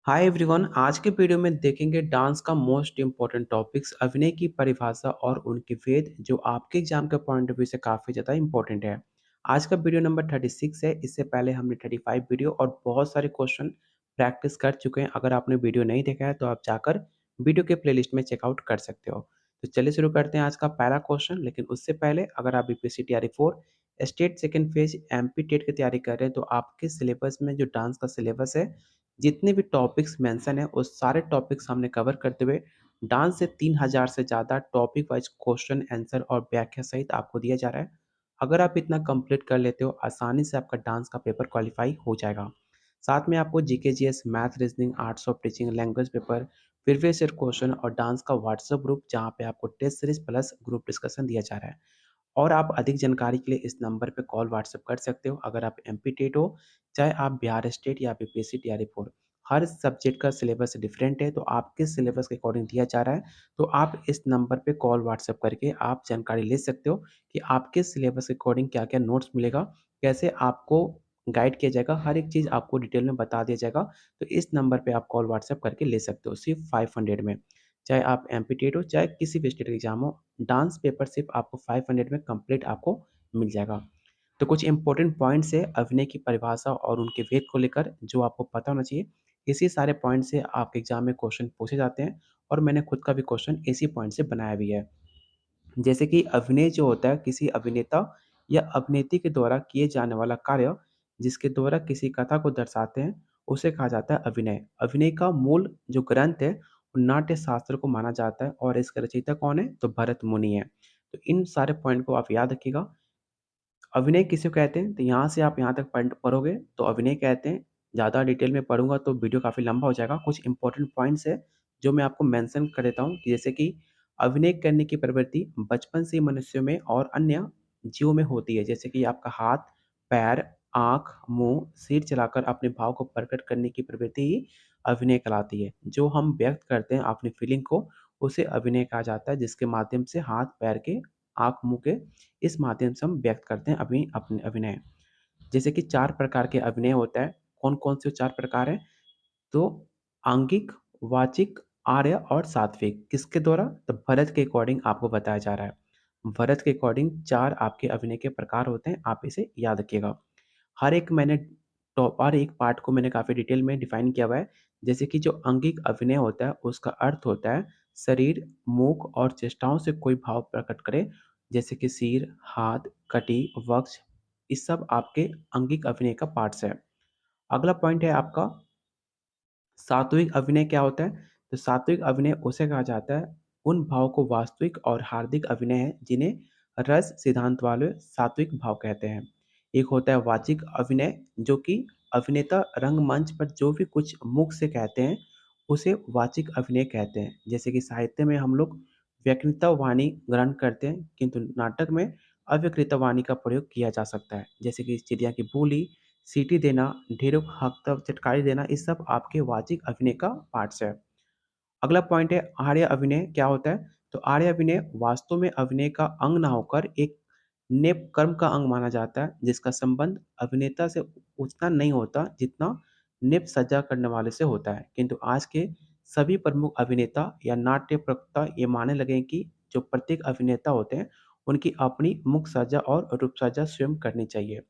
Hi everyone. आज के video में देखेंगे डांस का मोस्ट इम्पोर्टेंट टॉपिक्स अभिनय की परिभाषा और उनके वेद जो आपके एग्जाम के पॉइंट ऑफ व्यू से काफ़ी ज़्यादा इम्पोर्टेंट है। आज का वीडियो नंबर 36 है। इससे पहले हमने 35 वीडियो और बहुत सारे क्वेश्चन प्रैक्टिस कर चुके हैं। अगर आपने वीडियो नहीं देखा है तो आप जाकर वीडियो के प्लेलिस्ट में चेकआउट कर सकते हो। तो चलिए शुरू करते हैं आज का पहला क्वेश्चन। लेकिन उससे पहले अगर आप BPSC TRE 4 state second phase MP TET की तैयारी कर रहे हैं तो आपके सिलेबस में जो डांस का सिलेबस है, जितने भी टॉपिक्स मेंशन है उस सारे टॉपिक्स हमने कवर करते हुए डांस से 3000 से ज़्यादा टॉपिक वाइज क्वेश्चन आंसर और व्याख्या सहित आपको दिया जा रहा है। अगर आप इतना कंप्लीट कर लेते हो आसानी से आपका डांस का पेपर क्वालिफाई हो जाएगा। साथ में आपको GK GS math reasoning arts of teaching language paper previous year question और डांस का व्हाट्सएप ग्रुप जहाँ पे आपको test series plus group discussion दिया जा रहा है। और आप अधिक जानकारी के लिए इस नंबर पे कॉल व्हाट्सएप कर सकते हो। अगर आप एमपी टेट हो, चाहे आप बिहार स्टेट या बीपीएससी टीआरई 4, हर सब्जेक्ट का सिलेबस डिफरेंट है तो आपके सिलेबस के अकॉर्डिंग दिया जा रहा है। तो आप इस नंबर पे कॉल व्हाट्सएप करके आप जानकारी ले सकते हो कि आपके सिलेबस के अकॉर्डिंग क्या क्या नोट्स मिलेगा, कैसे आपको गाइड किया जाएगा, हर एक चीज़ आपको डिटेल में बता दिया जाएगा। तो इस नंबर पे आप कॉल व्हाट्सएप करके ले सकते हो सिर्फ 500 में। चाहे आप एमपी टेट हो, चाहे किसी भी स्टेट का एग्जाम हो, डांस पेपर सिर्फ आपको 500 में कंप्लीट आपको मिल जाएगा। तो कुछ इंपॉर्टेंट पॉइंट्स है अभिनय की परिभाषा और उनके वेद को लेकर जो आपको पता होना चाहिए। इसी सारे पॉइंट से आपके एग्जाम में क्वेश्चन पूछे जाते हैं और मैंने खुद का भी क्वेश्चन इसी पॉइंट से बनाया भी है। जैसे कि अभिनय जो होता है किसी अभिनेता या अभिनेत्री के द्वारा किए जाने वाला कार्य जिसके द्वारा किसी कथा को दर्शाते हैं, उसे कहा जाता है अभिनय। अभिनय का मूल जो ग्रंथ है वो नाट्य शास्त्र को माना जाता है और इसका रचयिता कौन है तो भरत मुनि है। तो इन सारे पॉइंट को आप याद रखिएगा। अभिनय किसे कहते हैं? तो यहाँ से आप यहाँ तक पढ़ोगे तो अभिनय कहते हैं। ज़्यादा डिटेल में पढ़ूँगा तो वीडियो काफ़ी लंबा हो जाएगा। कुछ इंपॉर्टेंट पॉइंट्स हैं जो मैं आपको मेंशन कर देता हूँ कि जैसे कि अभिनय करने की प्रवृत्ति बचपन से ही मनुष्यों में और अन्य जीवों में होती है। जैसे कि आपका हाथ, पैर, आँख, मुँह, सिर चलाकर अपने भाव को प्रकट करने की प्रवृत्ति ही अभिनय कहलाती है। जो हम व्यक्त करते हैं अपनी फीलिंग को, उसे अभिनय कहा जाता है जिसके माध्यम से हाथ, पैर के, आँख, मुँह के इस माध्यम से हम व्यक्त करते हैं अपने अभिनय। जैसे कि 4 प्रकार के अभिनय होता है। कौन-कौन से 4 प्रकार हैं? तो आंगिक, वाचिक, आर्य और सात्विक। किसके द्वारा? तो भरत के अकॉर्डिंग आपको बताया जा रहा है। भरत के अकॉर्डिंग 4 आपके अभिनय के प्रकार होते हैं, आप इसे याद रखिएगा। हर एक पार्ट को मैंने काफ़ी डिटेल में डिफाइन किया हुआ है। जैसे कि जो अंगिक अभिनय होता है उसका अर्थ होता है शरीर, मुख और चेष्टाओं से कोई भाव प्रकट करे। जैसे कि सिर, हाथ, कटी, वक्ष, ये सब आपके अंगिक अभिनय का पार्ट्स है। अगला पॉइंट है आपका सात्विक अभिनय क्या होता है? तो सात्विक अभिनय उसे कहा जाता है उन भाव को वास्तविक और हार्दिक अभिनय है जिन्हें रस सिद्धांत वाले सात्विक भाव कहते हैं। एक होता है वाचिक अभिनय जो कि अभिनेता रंगमंच पर जो भी कुछ मुख से कहते हैं उसे वाचिक अभिनय कहते हैं। जैसे कि साहित्य में हम लोग व्यक्तिगत वाणी ग्रहण करते हैं किंतु नाटक में अव्यक्तिगत वाणी का प्रयोग किया जा सकता है। जैसे कि चिड़िया की बोली, सीटी देना, ढेरों हक चटकारी देना, ये सब आपके वाचिक अभिनय का पार्ट्स है। अगला पॉइंट है आर्य अभिनय क्या होता है? तो आर्य अभिनय वास्तव में अभिनय का अंग ना होकर एक नेप कर्म का अंग माना जाता है जिसका संबंध अभिनेता से उतना नहीं होता जितना नेप सज्जा करने वाले से होता है। किंतु आज के सभी प्रमुख अभिनेता या नाट्य प्रवक्ता ये मानने लगे हैं कि जो प्रत्येक अभिनेता होते हैं उनकी अपनी मुख सज्जा और रूप सज्जा स्वयं करनी चाहिए।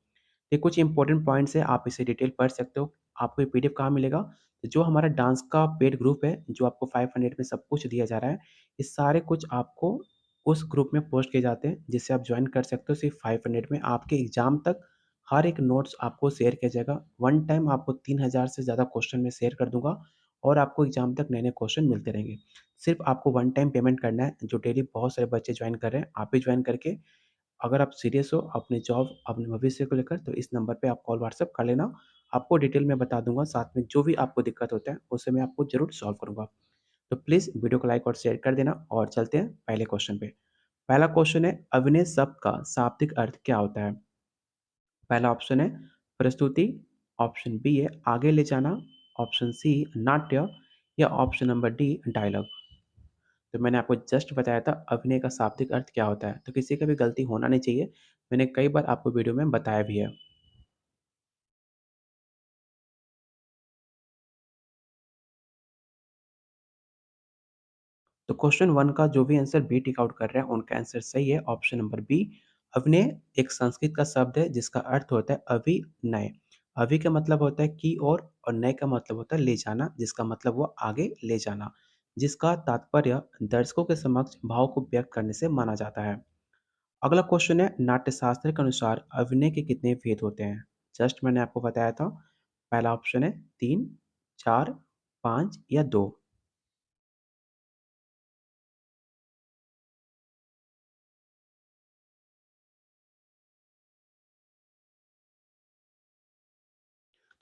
ये कुछ इंपॉर्टेंट पॉइंट्स हैं, आप इसे डिटेल पढ़ सकते हो। आपको ये पीडीएफ कहाँ मिलेगा? तो जो हमारा डांस का पेड ग्रुप है, जो आपको 500 में सब कुछ दिया जा रहा है, ये सारे कुछ आपको उस ग्रुप में पोस्ट किए जाते हैं, जिससे आप जॉइन कर सकते हो सिर्फ 500 में। आपके एग्ज़ाम तक हर एक नोट्स आपको शेयर किया जाएगा। वन टाइम आपको 3000 से ज़्यादा क्वेश्चन मैं शेयर कर दूँगा और आपको एग्ज़ाम तक नए-नए क्वेश्चन मिलते रहेंगे। सिर्फ आपको वन टाइम पेमेंट करना है, जो डेली बहुत सारे बच्चे जॉइन कर रहे हैं, आप भी जॉइन करके अगर आप सीरियस हो अपने जॉब, अपने भविष्य को लेकर तो इस नंबर पे आप कॉल व्हाट्सएप कर लेना। आपको डिटेल में बता दूँगा, साथ में जो भी आपको दिक्कत होता है, उसे मैं आपको ज़रूर सॉल्व करूँगा। तो प्लीज़ वीडियो को लाइक और शेयर कर देना और चलते हैं पहले क्वेश्चन पे। पहला क्वेश्चन है अभिनय शब्द का शाब्दिक अर्थ क्या होता है? पहला ऑप्शन है प्रस्तुति, ऑप्शन बी है आगे ले जाना, ऑप्शन सी नाट्य या ऑप्शन नंबर डी डायलॉग। तो मैंने आपको जस्ट बताया था अभिनय का शाब्दिक अर्थ क्या होता है, तो किसी का भी गलती होना नहीं चाहिए। मैंने कई बार आपको वीडियो में बताया भी है। तो क्वेश्चन 1 का जो भी आंसर बी टिक आउट कर रहे हैं, उनका आंसर सही है, ऑप्शन नंबर बी। अभिनय एक संस्कृत का शब्द है जिसका अर्थ होता है अभिनय। अभि का मतलब होता है की और नय का मतलब होता है ले जाना, जिसका मतलब हुआ आगे ले जाना, जिसका तात्पर्य दर्शकों के समक्ष भाव को व्यक्त करने से माना जाता है। अगला क्वेश्चन है, नाट्यशास्त्र के अनुसार अभिनय के कितने भेद होते हैं? जस्ट मैंने आपको बताया था। पहला ऑप्शन है 3, 4, 5 या 2।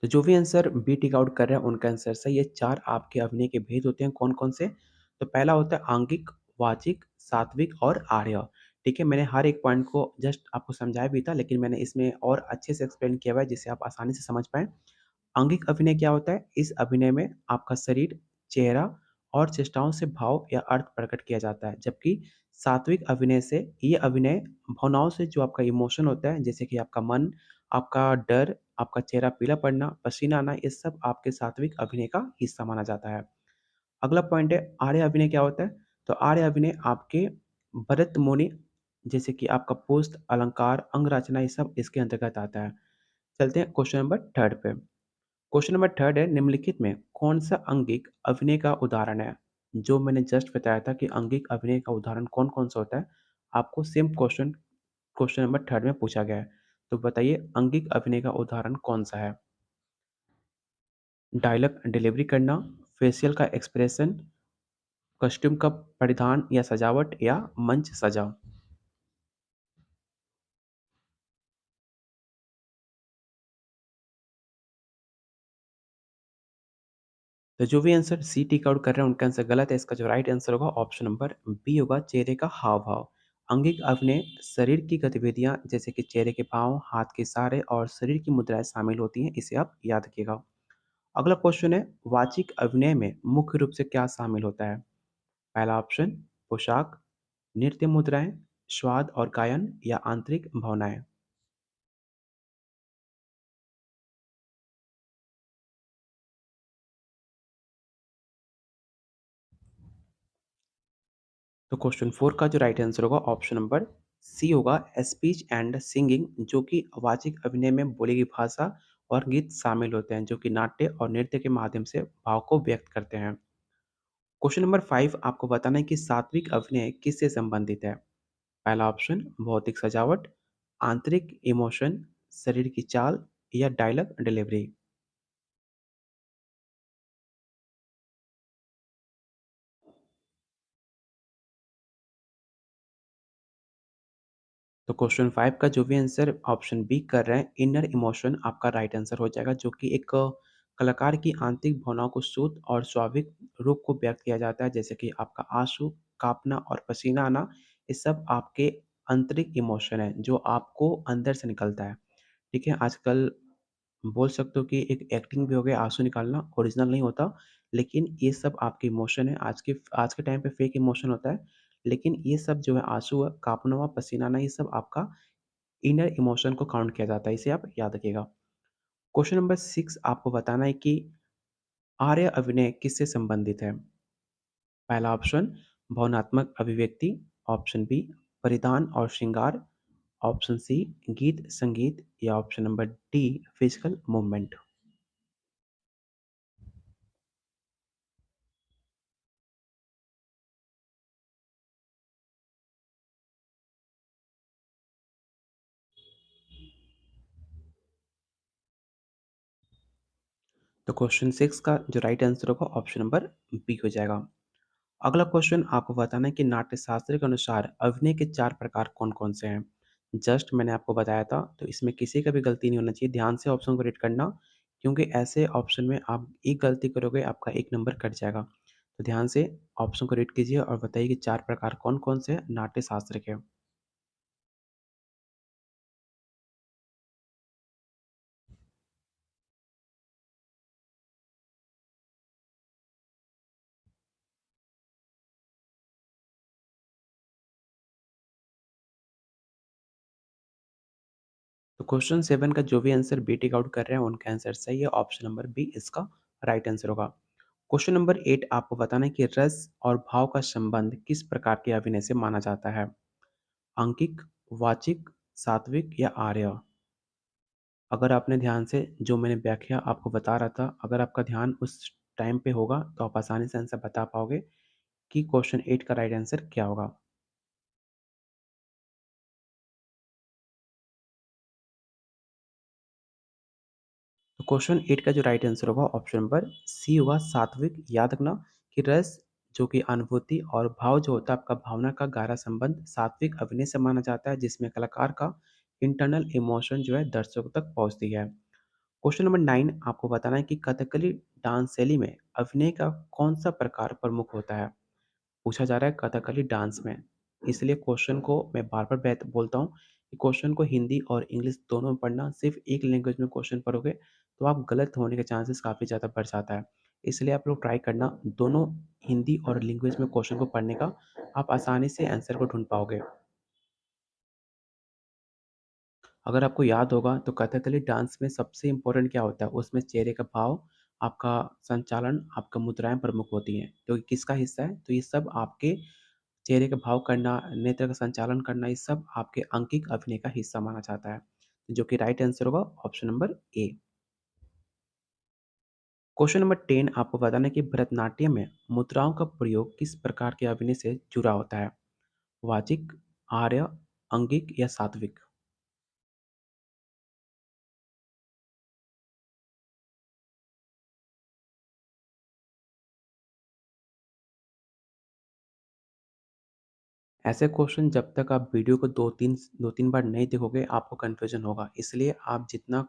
तो जो भी आंसर बी टिक आउट कर रहे हैं, उनका आंसर सही है। 4 आपके अभिनय के भेद होते हैं, कौन-कौन से? तो पहला होता है आंगिक, वाचिक, सात्विक और आर्य। ठीक है, मैंने हर एक पॉइंट को जस्ट आपको समझाया भी था, लेकिन मैंने इसमें और अच्छे से एक्सप्लेन किया हुआ है, जिससे आप आसानी से समझ पाएँ। आंगिक अभिनय क्या होता है? इस अभिनय में आपका शरीर, चेहरा और चेष्टाओं से भाव या अर्थ प्रकट किया जाता है। जबकि सात्विक अभिनय से ये अभिनय भावनाओं से जो आपका इमोशन होता है, जैसे कि आपका मन, आपका डर, आपका चेहरा पीला पड़ना, पसीना आना, ये सब आपके सात्विक अभिनय का हिस्सा माना जाता है। अगला पॉइंट है आर्य अभिनय क्या होता है? तो आर्य अभिनय आपके भरत मुनि, जैसे कि आपका पुस्त, अलंकार, अंग रचना, ये सब इसके अंतर्गत आता है। चलते हैं क्वेश्चन नंबर 3 पे। क्वेश्चन नंबर 3 है, निम्नलिखित में कौन-सा अंगिक अभिनय का उदाहरण है? जो मैंने जस्ट बताया था कि अंगिक अभिनय का उदाहरण कौन-कौन सा होता है, आपको सेम क्वेश्चन क्वेश्चन नंबर 3 में पूछा गया है। तो बताइए अंगिक अभिनय का उदाहरण कौन-सा है? डायलॉग डिलीवरी करना, फेशियल का एक्सप्रेशन, कॉस्ट्यूम का परिधान या सजावट या मंच सजा? तो जो भी आंसर सी टिक आउट कर रहे हैं, उनका आंसर गलत है। इसका जो राइट आंसर होगा ऑप्शन नंबर बी होगा, चेहरे का हाव-भाव। अंगिक अभिनय शरीर की गतिविधियाँ जैसे कि चेहरे के भाव, हाथ के इशारे और शरीर की मुद्राएँ शामिल होती हैं, इसे आप याद रखिएगा। अगला क्वेश्चन है, वाचिक अभिनय में मुख्य रूप से क्या शामिल होता है? पहला ऑप्शन पोशाक, नृत्य मुद्राएँ, स्वाद और गायन या आंतरिक भावनाएँ? तो क्वेश्चन 4 का जो राइट आंसर होगा ऑप्शन नंबर सी होगा, स्पीच एंड सिंगिंग, जो कि वाचिक अभिनय में बोली गई भाषा और गीत शामिल होते हैं, जो कि नाट्य और नृत्य के माध्यम से भाव को व्यक्त करते हैं। क्वेश्चन नंबर 5 आपको बताना है कि सात्विक अभिनय किससे संबंधित है? पहला ऑप्शन भौतिक सजावट, आंतरिक इमोशन, शरीर की चाल या डायलॉग डिलीवरी? तो क्वेश्चन 5 का जो भी आंसर ऑप्शन बी कर रहे हैं, इनर इमोशन आपका राइट आंसर हो जाएगा, जो कि एक कलाकार की आंतरिक भावनाओं को शुद्ध और स्वाभाविक रूप को व्यक्त किया जाता है, जैसे कि आपका आंसू, काँपना और पसीना आना, ये सब आपके आंतरिक इमोशन है, जो आपको अंदर से निकलता है। ठीक है? आजकल बोल सकते हो कि एक एक्टिंग भी हो गया, आँसू निकालना, ओरिजिनल नहीं होता, लेकिन ये सब आपके इमोशन है। आज के टाइम पे फेक इमोशन होता है, लेकिन ये सब जो है आँसू है, काँपना हुआ, पसीना आना, ये सब आपका इनर इमोशन को काउंट किया जाता है, इसे आप याद रखिएगा। क्वेश्चन नंबर 6 आपको बताना है कि आर्य अभिनय किससे संबंधित है? पहला ऑप्शन भावनात्मक अभिव्यक्ति, ऑप्शन बी परिधान और श्रृंगार, ऑप्शन सी गीत संगीत या option number D physical movement. तो क्वेश्चन 6 का जो राइट आंसर होगा ऑप्शन नंबर बी हो जाएगा। अगला क्वेश्चन आपको बताना है कि नाट्यशास्त्र के अनुसार अभिनय के 4 प्रकार कौन-कौन से हैं? जस्ट मैंने आपको बताया था, तो इसमें किसी का भी गलती नहीं होना चाहिए। ध्यान से ऑप्शन को रीड करना, क्योंकि ऐसे ऑप्शन में आप एक गलती करोगे, आपका 1 नंबर कट जाएगा। तो ध्यान से ऑप्शन को रीड कीजिए और बताइए कि 4 प्रकार कौन-कौन से हैं नाट्यशास्त्र के? तो क्वेश्चन 7 का जो भी आंसर बी टिक आउट कर रहे हैं, उनका आंसर सही है। ऑप्शन नंबर बी इसका राइट आंसर होगा। क्वेश्चन नंबर 8 आपको बताना है कि रस और भाव का संबंध किस प्रकार के अभिनय से माना जाता है? अंकिक, वाचिक, सात्विक या आर्य? अगर आपने ध्यान से जो मैंने व्याख्या आपको बता रहा था, अगर आपका ध्यान उस टाइम पे होगा, तो आप आसानी से आंसर बता पाओगे कि क्वेश्चन 8 का राइट आंसर क्या होगा। तो क्वेश्चन 8 का जो राइट आंसर होगा ऑप्शन नंबर सी होगा सात्विक। याद रखना कि रस जो कि अनुभूति और भाव जो होता है आपका भावना का गहरा संबंध सात्विक अभिनय से माना जाता है, जिसमें कलाकार का इंटरनल इमोशन जो है दर्शकों तक पहुंचती है। क्वेश्चन नंबर 9 आपको बताना है कि कथकली डांस शैली में अभिनय का कौन सा प्रकार प्रमुख होता है? पूछा जा रहा है कथकली डांस में। इसलिए क्वेश्चन को मैं बार-बार बोलता हूँ कि क्वेश्चन को हिंदी और इंग्लिश दोनों में पढ़ना, सिर्फ़ एक लैंग्वेज में क्वेश्चन पढ़ोगे तो आप गलत होने के चांसेस काफ़ी ज़्यादा बढ़ जाता है। इसलिए आप लोग ट्राई करना दोनों हिंदी और लैंग्वेज में क्वेश्चन को पढ़ने का, आप आसानी से आंसर को ढूँढ पाओगे। अगर आपको याद होगा तो कथकली डांस में सबसे इम्पोर्टेंट क्या होता है? उसमें चेहरे का भाव, आपका संचालन, आपका मुद्राएँ प्रमुख होती हैं। तो ये किसका हिस्सा है? तो ये सब आपके चेहरे का भाव करना, नेत्र का संचालन करना, ये सब आपके अंकिक अभिनय का हिस्सा माना जाता है, जो कि राइट आंसर होगा option number A. Question number 10 आपको बताना है कि भरतनाट्यम में मुद्राओं का प्रयोग किस प्रकार के अभिनय से जुड़ा होता है? वाचिक, आर्य, अंगिक या सात्विक? ऐसे क्वेश्चन जब तक आप वीडियो को 2-3 बार नहीं देखोगे, आपको कन्फ्यूज़न होगा। इसलिए आप जितना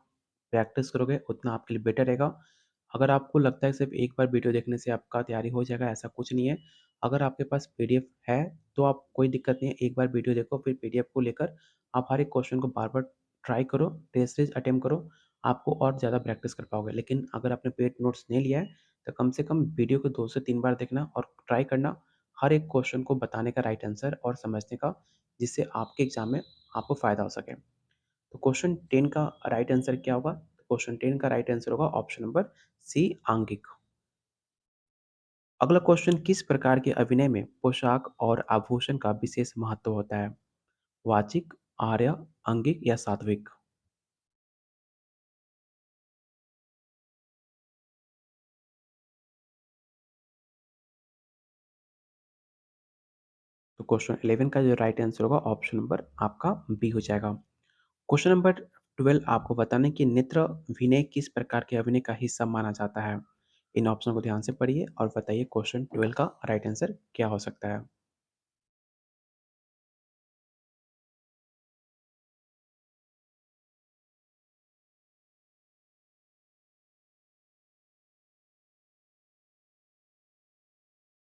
प्रैक्टिस करोगे, उतना आपके लिए बेटर रहेगा। अगर आपको लगता है सिर्फ़ एक बार वीडियो देखने से आपका तैयारी हो जाएगा, ऐसा कुछ नहीं है। अगर आपके पास पीडीएफ है, तो आप कोई दिक्कत नहीं है, एक बार वीडियो देखो, फिर पीडीएफ को लेकर आप हर एक क्वेश्चन को बार-बार ट्राई करो, टेस्ट सीरीज़ अटेम्प्ट करो, आपको और ज़्यादा प्रैक्टिस कर पाओगे। लेकिन अगर आपने पेड नोट्स नहीं लिया है, तो कम से कम वीडियो को 2 से 3 बार देखना और ट्राई करना हर एक क्वेश्चन को बताने का राइट आंसर और समझने का, जिससे आपके एग्ज़ाम में आपको फ़ायदा हो सके। तो क्वेश्चन 10 का राइट आंसर क्या होगा? क्वेश्चन 10 का राइट आंसर होगा ऑप्शन नंबर सी आंगिक। अगला क्वेश्चन किस प्रकार के अभिनय में पोशाक और आभूषण का विशेष महत्व होता है? वाचिक, आर्य, अंगिक या सात्विक? तो क्वेश्चन 11 का जो राइट आंसर होगा ऑप्शन नंबर आपका बी हो जाएगा। क्वेश्चन नंबर 12 आपको बताना है कि नेत्र अभिनय किस प्रकार के अभिनय का हिस्सा माना जाता है? इन ऑप्शन को ध्यान से पढ़िए और बताइए क्वेश्चन 12 का राइट आंसर क्या हो सकता है?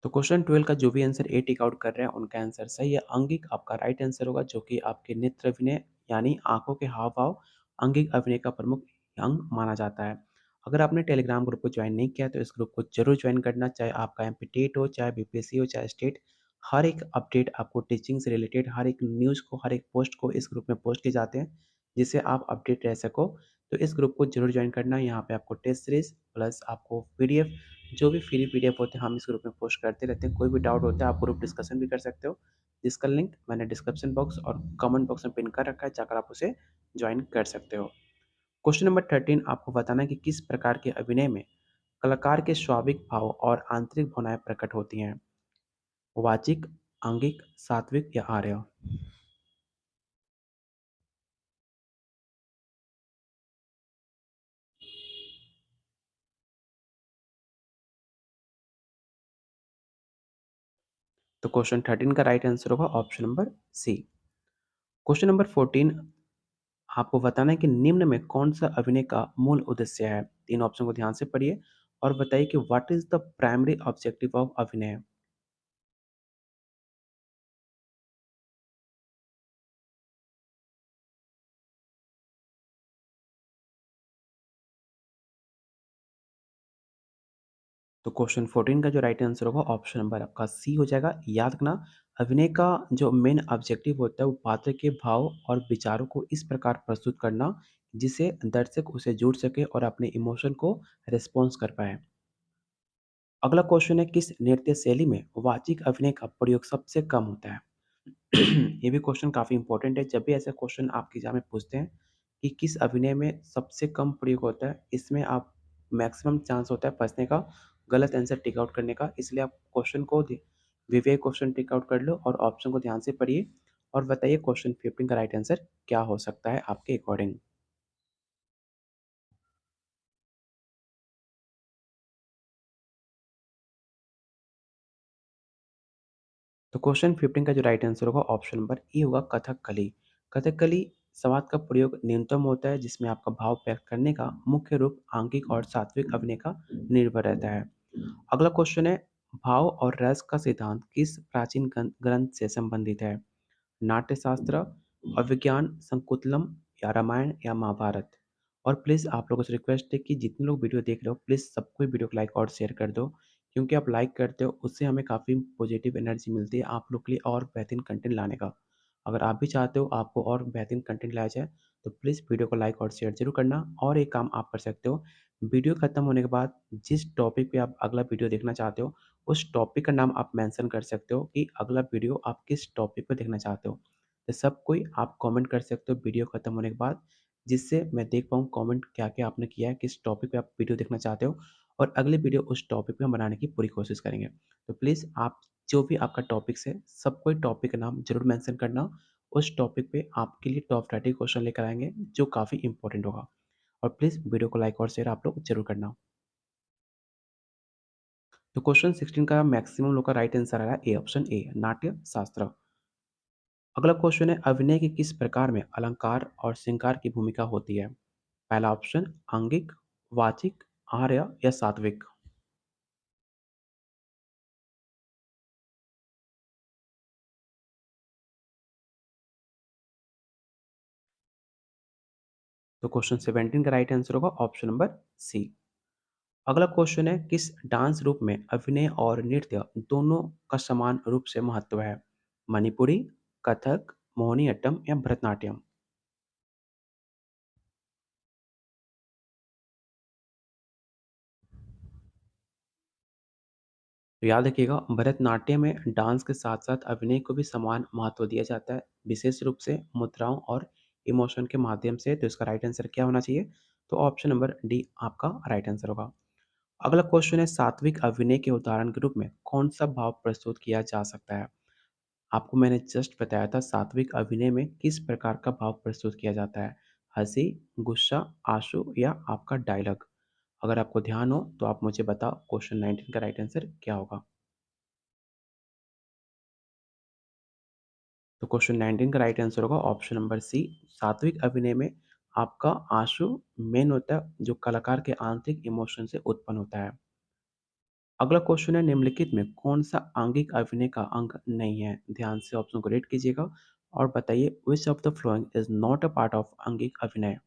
तो क्वेश्चन 12 का जो भी आंसर ए टिक आउट कर रहे हैं, उनका आंसर सही है। अंगिक आपका राइट आंसर होगा, जो कि आपके नेत्र अभिनय यानी आँखों के हाव-भाव अंगिक अभिनय का प्रमुख अंग माना जाता है। अगर आपने टेलीग्राम ग्रुप को जॉइन नहीं किया, तो इस ग्रुप को ज़रूर जॉइन करना, चाहे आपका एमपी टेट हो, चाहे बीपीएससी हो, चाहे स्टेट। हर एक अपडेट आपको टीचिंग से रिलेटेड, हर एक न्यूज़ को, हर एक पोस्ट को इस ग्रुप में पोस्ट किए जाते हैं, जिससे आप अपडेट रह सको। तो इस ग्रुप को ज़रूर जॉइन करना। यहाँ पे आपको टेस्ट सीरीज़ प्लस आपको पीडीएफ, जो भी फ्री पीडीएफ होते हैं हम इस ग्रुप में पोस्ट करते रहते हैं। कोई भी डाउट होता है आप ग्रुप डिस्कशन भी कर सकते हो, जिसका लिंक मैंने डिस्क्रिप्शन बॉक्स और कमेंट बॉक्स में पिन कर रखा है, जाकर आप उसे ज्वाइन कर सकते हो। क्वेश्चन नंबर 13 आपको बताना है कि किस प्रकार के अभिनय में कलाकार के स्वाभाविक भाव और आंतरिक भावनाएं प्रकट होती हैं? वाचिक, आंगिक, सात्विक या आर्य? तो क्वेश्चन 13 का राइट आंसर होगा option number C. Question number 14 आपको बताना है कि निम्न में कौन-सा अभिनय का मूल उद्देश्य है? तीन ऑप्शन को ध्यान से पढ़िए और बताइए कि what is the primary objective of अभिनय? तो क्वेश्चन 14 का जो राइट आंसर होगा ऑप्शन नंबर आपका सी हो जाएगा। याद रखना, अभिनय का जो मेन ऑब्जेक्टिव होता है वो पात्र के भाव और विचारों को इस प्रकार प्रस्तुत करना, जिससे दर्शक उसे जुड़ सके और अपने इमोशन को रिस्पॉन्स कर पाए। अगला क्वेश्चन है, किस नृत्य शैली में वाचिक अभिनय का प्रयोग सबसे कम होता है? ये भी क्वेश्चन काफ़ी इंपॉर्टेंट है। जब भी ऐसे क्वेश्चन आपके एग्जाम में पूछते हैं कि किस अभिनय में सबसे कम प्रयोग होता है, इसमें आप मैक्सिमम चांस होता है फँसने का, गलत आंसर टिक आउट करने का। इसलिए आप क्वेश्चन को विवेक क्वेश्चन टिक आउट कर लो और ऑप्शन को ध्यान से पढ़िए और बताइए क्वेश्चन 15 का राइट आंसर क्या हो सकता है आपके अकॉर्डिंग। तो क्वेश्चन 15 का जो राइट आंसर होगा ऑप्शन नंबर ए होगा, कथकली। कथकली संवाद का प्रयोग न्यूनतम होता है, जिसमें आपका भाव व्यक्त करने का मुख्य रूप आंगिक और सात्विक अभिनय का निर्भर रहता है। अगला क्वेश्चन है, भाव और रस का सिद्धांत किस प्राचीन ग्रंथ से संबंधित है? नाट्यशास्त्र, अभिज्ञान संकुतलम या रामायण या महाभारत? और प्लीज़ आप लोगों से रिक्वेस्ट है कि जितने लोग वीडियो देख रहे हो प्लीज़ सबको वीडियो को लाइक और शेयर कर दो, क्योंकि आप लाइक करते हो उससे हमें काफ़ी पॉजिटिव एनर्जी मिलती है आप लोग के लिए और बेहतरीन कंटेंट लाने का। अगर आप भी चाहते हो आपको और बेहतरीन कंटेंट लाया जाए तो प्लीज़ वीडियो को लाइक और शेयर ज़रूर करना। और एक काम आप कर सकते हो, वीडियो खत्म होने के बाद जिस टॉपिक पे आप अगला वीडियो देखना चाहते हो उस टॉपिक का नाम आप मेंशन कर सकते हो कि अगला वीडियो आप किस टॉपिक पे देखना चाहते हो। तो सब कोई आप कमेंट कर सकते हो वीडियो खत्म होने के बाद, जिससे मैं देख पाऊँ कमेंट क्या-क्या आपने किया है, किस टॉपिक पे आप वीडियो देखना चाहते हो और अगली वीडियो उस टॉपिक पे हम बनाने की पूरी कोशिश करेंगे। तो प्लीज़ आप जो भी आपका टॉपिक्स है, सब कोई टॉपिक का नाम ज़रूर मेंशन करना। उस टॉपिक पे आपके लिए टॉप 30 क्वेश्चन लेकर आएँगे जो काफ़ी इंपॉर्टेंट होगा। और प्लीज़ वीडियो को लाइक और शेयर आप लोग ज़रूर करना। तो क्वेश्चन 16 का मैक्सिमम लोग का राइट आंसर आ रहा है ए, ऑप्शन ए, नाट्य शास्त्र। अगला क्वेश्चन है, अभिनय के किस प्रकार में अलंकार और श्रृंगार की भूमिका होती है? पहला ऑप्शन आंगिक, वाचिक, आर्य या सात्विक? तो क्वेश्चन 17 का राइट आंसर होगा ऑप्शन नंबर सी। अगला क्वेश्चन है, किस डांस रूप में अभिनय और नृत्य दोनों का समान रूप से महत्व है? मणिपुरी, कथक, मोहिनीअट्टम या भरतनाट्यम? तो याद रखिएगा, भरतनाट्यम में डांस के साथ साथ अभिनय को भी समान महत्व दिया जाता है, विशेष रूप से मुद्राओं और इमोशन के माध्यम से। तो इसका राइट आंसर क्या होना चाहिए? तो ऑप्शन नंबर डी आपका राइट आंसर होगा। अगला क्वेश्चन है, सात्विक अभिनय के उदाहरण के रूप में कौन सा भाव प्रस्तुत किया जा सकता है? आपको मैंने जस्ट बताया था सात्विक अभिनय में किस प्रकार का भाव प्रस्तुत किया जाता है? हंसी, गुस्सा, आंसू या आपका डायलॉग? अगर आपको ध्यान हो तो आप मुझे बताओ क्वेश्चन 19 का राइट आंसर क्या होगा? तो क्वेश्चन 19 का राइट आंसर होगा ऑप्शन नंबर सी, सात्विक अभिनय में आपका आंसू मेन होता है, जो कलाकार के आंतरिक इमोशन से उत्पन्न होता है। अगला क्वेश्चन है, निम्नलिखित में कौन सा आंगिक अभिनय का अंग नहीं है? ध्यान से ऑप्शन को रेड कीजिएगा और बताइए which of the following is not a part of आंगिक अभिनय?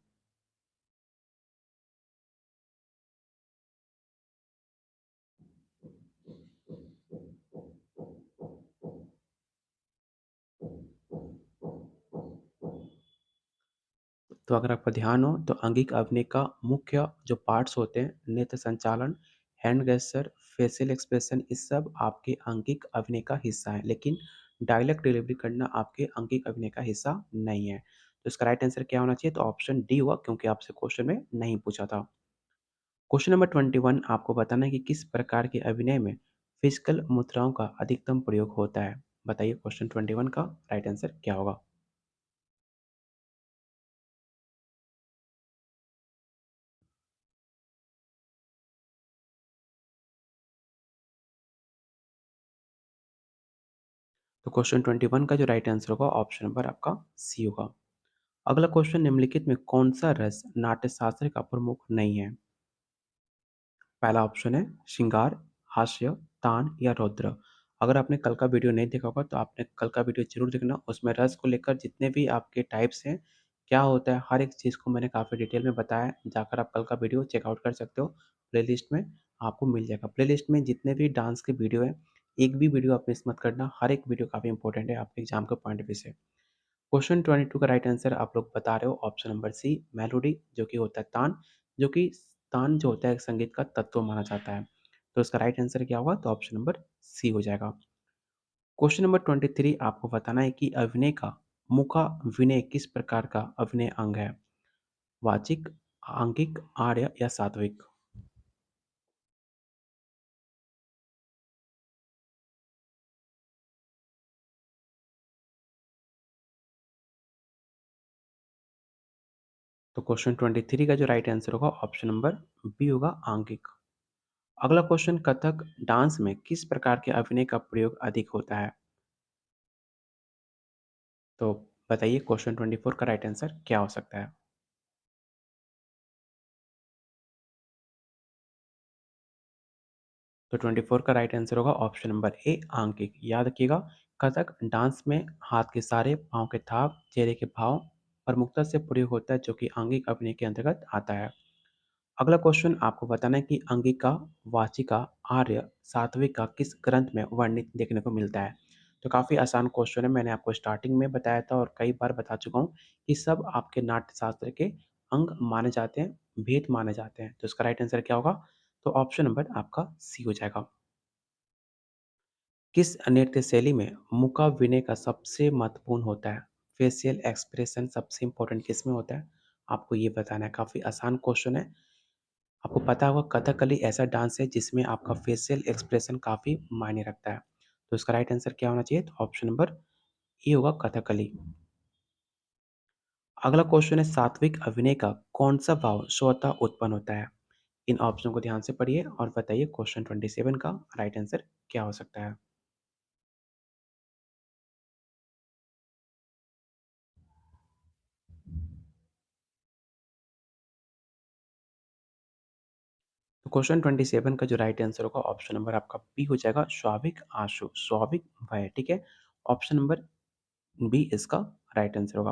तो अगर आपका ध्यान हो तो अंगिक अभिनय का मुख्य जो पार्ट्स होते हैं, नेत्र संचालन, हैंड गेस्चर, फेशियल एक्सप्रेशन, इस सब आपके अंगिक अभिनय का हिस्सा है, लेकिन डायलॉग डिलीवरी करना आपके अंगिक अभिनय का हिस्सा नहीं है। तो इसका राइट आंसर क्या होना चाहिए? तो ऑप्शन डी हुआ, क्योंकि आपसे क्वेश्चन में नहीं पूछा था। क्वेश्चन नंबर 21 आपको बताना है कि किस प्रकार के अभिनय में फिजिकल मुद्राओं का अधिकतम प्रयोग होता है? बताइए क्वेश्चन 21 का राइट आंसर क्या होगा? तो क्वेश्चन 21 का जो राइट आंसर होगा ऑप्शन नंबर आपका सी होगा। अगला क्वेश्चन, निम्नलिखित में कौन सा रस नाट्यशास्त्र का प्रमुख नहीं है? पहला ऑप्शन है श्रृंगार, हास्य, तान या रौद्र। अगर आपने कल का वीडियो नहीं देखा होगा तो आपने कल का वीडियो जरूर देखना, उसमें रस को लेकर जितने भी आपके टाइप्स हैं, क्या होता है, हर एक चीज़ को मैंने काफ़ी डिटेल में बताया है। जाकर आप कल का वीडियो चेकआउट कर सकते हो, प्लेलिस्ट में आपको मिल जाएगा। प्लेलिस्ट में जितने भी डांस के वीडियो हैं, एक भी वीडियो आप मिस मत करना, हर एक वीडियो काफ़ी इंपॉर्टेंट है आपके एग्जाम के पॉइंट ऑफ व्यू से। क्वेश्चन 22 का राइट आंसर आप लोग बता रहे हो ऑप्शन नंबर सी, मेलोडी, जो कि होता है तान, जो कि तान जो होता है संगीत का तत्व माना जाता है। तो इसका राइट आंसर क्या होगा? तो ऑप्शन नंबर सी हो जाएगा। क्वेश्चन नंबर 23 आपको बताना है कि अभिनय का मूकाभिनय किस प्रकार का अभिनय अंग है? वाचिक, आंगिक, आर्य या सात्विक? तो क्वेश्चन 23 का जो राइट आंसर होगा ऑप्शन नंबर बी होगा, आंगिक। अगला क्वेश्चन, कथक डांस में किस प्रकार के अभिनय का प्रयोग अधिक होता है? तो बताइए क्वेश्चन 24 का राइट आंसर क्या हो सकता है? तो 24 का राइट आंसर होगा ऑप्शन नंबर ए, आंकिक। याद रखिएगा, कथक डांस में हाथ के इशारे, पाँव के थाप, चेहरे के भाव प्रमुखता से प्रयोग होता है, जो कि आंगिक अभिनय के अंतर्गत आता है। अगला क्वेश्चन आपको बताना है कि अंगिका, वाचिका, आर्य, सात्विक का किस ग्रंथ में वर्णित देखने को मिलता है? तो काफ़ी आसान क्वेश्चन है, मैंने आपको स्टार्टिंग में बताया था और कई बार बता चुका हूँ कि सब आपके नाट्य शास्त्र के अंग माने जाते हैं, भेद माने जाते हैं। तो इसका राइट आंसर क्या होगा? तो ऑप्शन नंबर आपका सी हो जाएगा। किस नृत्य शैली में मूकाभिनय का सबसे महत्वपूर्ण होता है? फेशियल एक्सप्रेशन सबसे इम्पोर्टेंट किसमें होता है? आपको ये बताना है, काफ़ी आसान क्वेश्चन है। आपको पता होगा कथकली ऐसा डांस है जिसमें आपका फेशियल एक्सप्रेशन काफ़ी मायने रखता है। तो इसका राइट आंसर क्या होना चाहिए? तो ऑप्शन नंबर ए होगा, कथकली। अगला क्वेश्चन है, सात्विक अभिनय का कौन-सा भाव स्वतः उत्पन्न होता है? इन ऑप्शन को ध्यान से पढ़िए और बताइए क्वेश्चन 27 का राइट आंसर क्या हो सकता है? तो क्वेश्चन 27 का जो राइट आंसर होगा ऑप्शन नंबर आपका बी हो जाएगा, स्वाभाविक आशु, स्वाभाविक भय, ठीक है? ऑप्शन नंबर बी इसका राइट आंसर होगा।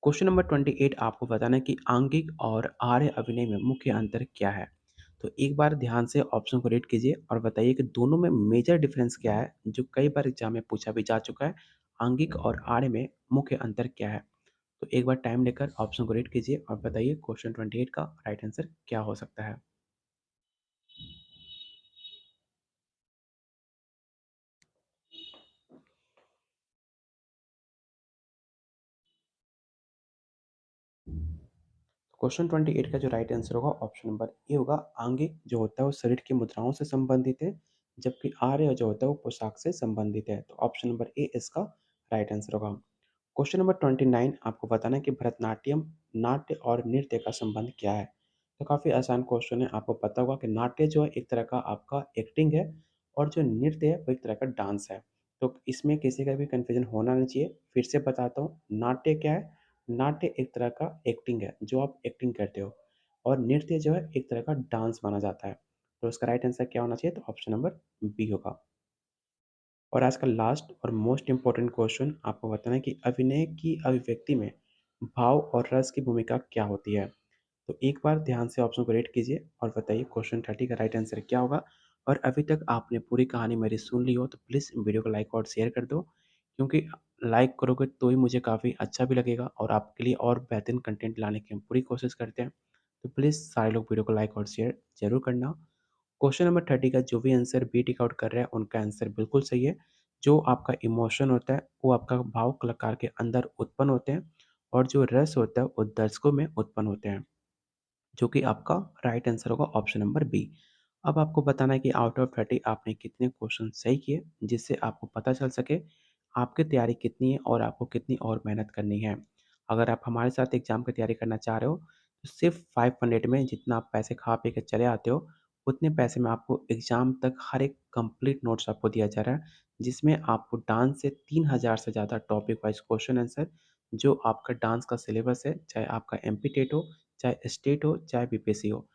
क्वेश्चन नंबर 28 आपको बताना है कि आंगिक और आर्य अभिनय में मुख्य अंतर क्या है? तो एक बार ध्यान से ऑप्शन को रीड कीजिए और बताइए कि दोनों में मेजर डिफरेंस क्या है, जो कई बार एग्जाम में पूछा भी जा चुका है। आंगिक और आर्य में मुख्य अंतर क्या है? तो एक बार टाइम लेकर ऑप्शन को रीड कीजिए और बताइए क्वेश्चन 28 का राइट आंसर क्या हो सकता है? क्वेश्चन 28 का जो राइट आंसर होगा ऑप्शन नंबर ए होगा, आंगिक जो होता है वो शरीर की मुद्राओं से संबंधित है, जबकि आर्य जो होता है वो पोशाक से संबंधित है। तो ऑप्शन नंबर ए इसका राइट आंसर होगा। क्वेश्चन नंबर 29 आपको बताना है कि भरतनाट्यम, नाट्य और नृत्य का संबंध क्या है? तो काफ़ी आसान क्वेश्चन है, आपको पता होगा कि नाट्य जो है एक तरह का आपका एक्टिंग है और जो नृत्य है वो एक तरह का डांस है। तो इसमें किसी का भी कन्फ्यूजन होना नहीं चाहिए। फिर से बताता हूँ, नाट्य क्या है? नाट्य एक तरह का एक्टिंग है, जो आप एक्टिंग करते हो, और नृत्य जो है एक तरह का डांस माना जाता है। तो इसका राइट आंसर क्या होना चाहिए? तो ऑप्शन नंबर बी होगा। और आज का लास्ट और मोस्ट इम्पोर्टेंट क्वेश्चन आपको बताना है कि अभिनय की अभिव्यक्ति में भाव और रस की भूमिका क्या होती है? तो एक बार ध्यान से ऑप्शन को रीड कीजिए और बताइए क्वेश्चन 30 का राइट आंसर क्या होगा? और अभी तक आपने पूरी कहानी मेरी सुन ली हो तो प्लीज़ वीडियो को लाइक और शेयर कर दो, क्योंकि लाइक करोगे तो ही मुझे काफ़ी अच्छा भी लगेगा और आपके लिए और बेहतरीन कंटेंट लाने की हम पूरी कोशिश करते हैं। तो प्लीज़ सारे लोग वीडियो को लाइक और शेयर ज़रूर करना। क्वेश्चन नंबर 30 का जो भी आंसर बी टिक आउट कर रहा है, उनका आंसर बिल्कुल सही है। जो आपका इमोशन होता है, वो आपका भाव कलाकार के अंदर उत्पन्न होते हैं, और जो रस होता है, वो दर्शकों में उत्पन्न होते हैं। जो कि आपका राइट आंसर होगा ऑप्शन नंबर बी। अब आपको बताना है कि आउट ऑफ 30 आपने कितने क्वेश्चन सही किए, जिससे आपको पता चल सके आपकी तैयारी कितनी है और आपको कितनी और मेहनत करनी है। अगर आप हमारे साथ एग्ज़ाम की तैयारी करना चाह रहे हो, तो सिर्फ़ 500 में जितना आप पैसे खा पी के चले आते हो, उतने पैसे में आपको एग्ज़ाम तक हर एक कंप्लीट नोट्स आपको दिया जा रहा है, जिसमें आपको डांस से 3000 से ज़्यादा टॉपिक वाइज़ क्वेश्चन आंसर, जो आपका डांस का सिलेबस है, चाहे आपका एमपी टेट हो, चाहे स्टेट हो, चाहे बीपीएससी हो,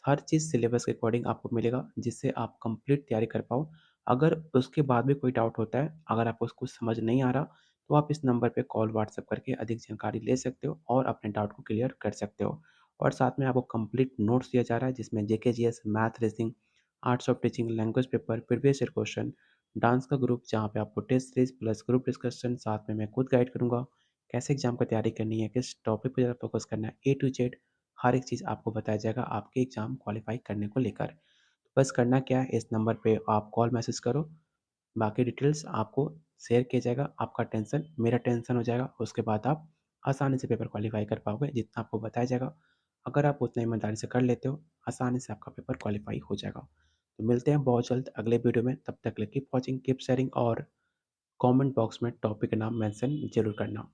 हर चीज़ सिलेबस के अकॉर्डिंग आपको मिलेगा, जिससे आप कंप्लीट तैयारी कर पाओ। अगर उसके बाद भी कोई डाउट होता है, अगर आपको कुछ समझ नहीं आ रहा, तो आप इस नंबर पे कॉल, व्हाट्सएप करके अधिक जानकारी ले सकते हो और अपने डाउट को क्लियर कर सकते हो। और साथ में आपको कंप्लीट नोट्स दिया जा रहा है, जिसमें GK, GS, math, reasoning, arts of teaching, language paper, previous year question, dance का ग्रुप जहाँ पे आपको test series plus group discussion, साथ में मैं खुद गाइड करूँगा, कैसे एग्ज़ाम की तैयारी करनी है, किस टॉपिक पे ज़्यादा फोकस करना है, ए टू जेड हर एक चीज़ आपको बताया जाएगा आपके एग्ज़ाम क्वालीफाई करने को लेकर। बस करना क्या है, इस नंबर पे आप कॉल मैसेज करो, बाकी डिटेल्स आपको शेयर किया जाएगा, आपका टेंशन मेरा टेंशन हो जाएगा, उसके बाद आप आसानी से पेपर क्वालीफाई कर पाओगे, जितना आपको बताया जाएगा। अगर आप उतना ईमानदारी से कर लेते हो, आसानी से आपका पेपर क्वालीफाई हो जाएगा। तो मिलते हैं बहुत जल्द अगले वीडियो में, तब तक के लिए कीप वॉचिंग, कीप शेयरिंग और कमेंट बॉक्स में टॉपिक का नाम मेंशन ज़रूर करना।